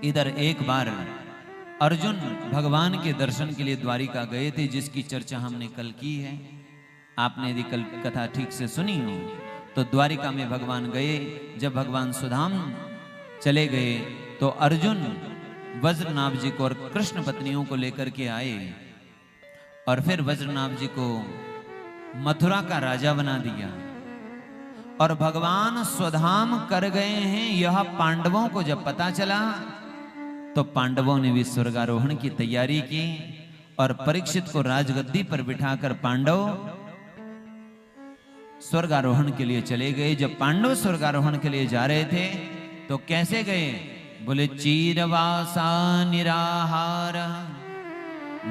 इधर एक बार अर्जुन भगवान के दर्शन के लिए द्वारिका गए थे, जिसकी चर्चा हमने कल की है। आपने यदि कल कथा ठीक से सुनी हो तो द्वारिका में भगवान गए। जब भगवान सुधाम चले गए तो अर्जुन वज्रनाभ जी को और कृष्ण पत्नियों को लेकर के आए और फिर वज्रनाभ जी को मथुरा का राजा बना दिया। और भगवान स्वधाम कर गए हैं, यह पांडवों को जब पता चला तो पांडवों ने भी स्वर्गारोहण की तैयारी की और परीक्षित को राजगद्दी पर बिठाकर पांडव स्वर्गारोहण के लिए चले गए। जब पांडव स्वर्गारोहण के लिए जा रहे थे तो कैसे गए? बोले चीरवासा निराहार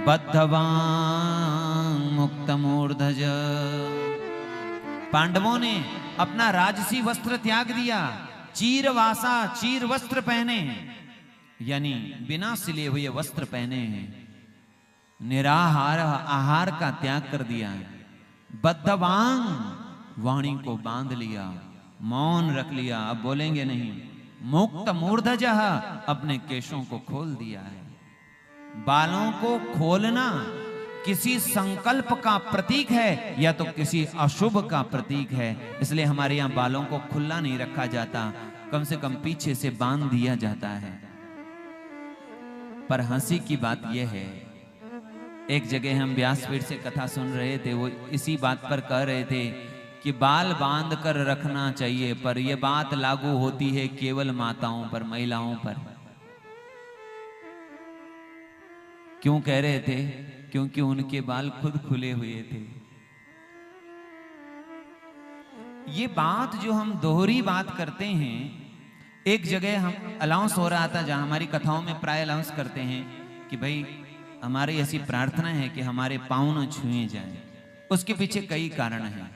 बद्धवांग मुक्तमूर्धज। पांडवों ने अपना राजसी वस्त्र त्याग दिया, चीरवासा चीर वस्त्र पहने, यानी बिना सिले हुए वस्त्र पहने हैं। निराहार आहार का त्याग कर दिया। बद्धवांग वाणी को बांध लिया, मौन रख लिया, अब बोलेंगे नहीं। मुक्त मूर्धज अपने केशों को खोल दिया है। बालों को खोलना किसी संकल्प का प्रतीक है या तो किसी अशुभ का प्रतीक है, इसलिए हमारे यहाँ बालों को खुला नहीं रखा जाता, कम से कम पीछे से बांध दिया जाता है। पर हंसी की बात यह है, एक जगह हम व्यासपीठ से कथा सुन रहे थे, वो इसी बात पर कह रहे थे कि बाल बांध कर रखना चाहिए, पर यह बात लागू होती है केवल माताओं पर, महिलाओं पर। क्यों कह रहे थे? क्योंकि उनके बाल खुद खुले हुए थे। ये बात जो हम दोहरी बात करते हैं, एक जगह हम अलाउंस हो रहा था जहां हमारी कथाओं में प्राय अलाउंस करते हैं कि भाई हमारी ऐसी प्रार्थना है कि हमारे पांव न छुए जाएं। उसके पीछे कई कारण हैं।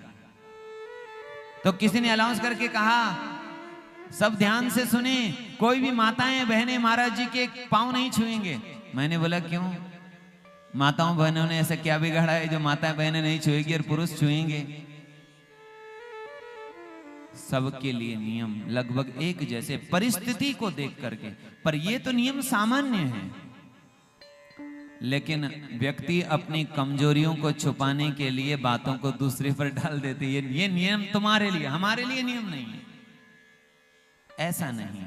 तो किसी ने अलाउंस करके कहा, सब ध्यान से सुने, कोई भी माताएं बहनें महाराज जी के पांव नहीं छुएंगे। मैंने बोला क्यों? माताओं बहनों ने ऐसा क्या बिगाड़ा है जो माताएं बहनें नहीं छुएगी और पुरुष छुएंगे? सबके लिए नियम लगभग एक जैसे, परिस्थिति को देख करके। पर ये तो नियम सामान्य है, लेकिन व्यक्ति अपनी कमजोरियों को छुपाने के लिए बातों को दूसरे पर डाल देते। ये नियम तुम्हारे लिए, हमारे लिए नियम नहीं है। ऐसा नहीं,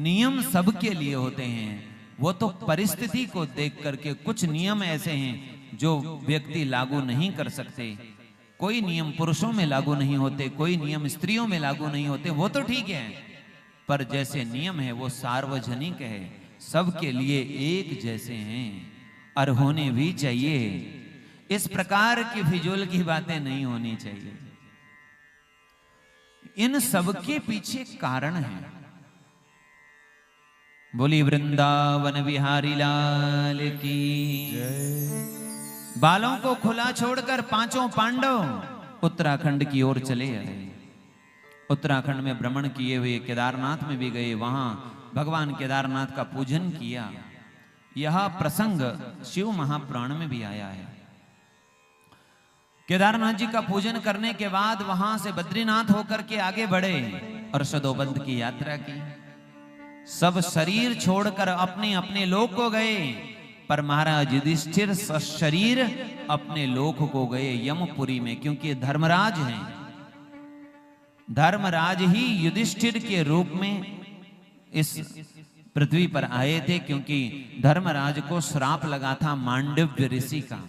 नियम सबके लिए होते हैं। वो तो परिस्थिति को देख करके कुछ नियम ऐसे हैं जो व्यक्ति लागू नहीं कर सकते। कोई नियम पुरुषों में लागू नहीं होते, कोई नियम स्त्रियों में लागू नहीं होते, वो तो ठीक है। पर जैसे नियम है वो सार्वजनिक है, सबके लिए एक जैसे हैं और होने भी चाहिए। इस प्रकार की फिजूल की बातें नहीं होनी चाहिए। इन सबके पीछे कारण है। बोली वृंदावन बिहारी लाल की जय। बालों को खुला छोड़कर पांचों पांडव उत्तराखंड की ओर चले आए। उत्तराखंड में भ्रमण किए हुए केदारनाथ में भी गए, वहां भगवान केदारनाथ का पूजन किया। यह प्रसंग शिव महापुराण में भी आया है। केदारनाथ जी का पूजन करने के बाद वहां से बद्रीनाथ होकर के आगे बढ़े और सदोबंध की यात्रा की। सब शरीर छोड़कर अपने अपने लोक को गए, पर महाराज युधिष्ठिर सशरीर अपने लोक को गए यमपुरी में, क्योंकि धर्मराज हैं। धर्मराज ही युधिष्ठिर के रूप में इस पृथ्वी पर आए थे, क्योंकि धर्मराज को श्राप लगा था मांडव्य ऋषि का।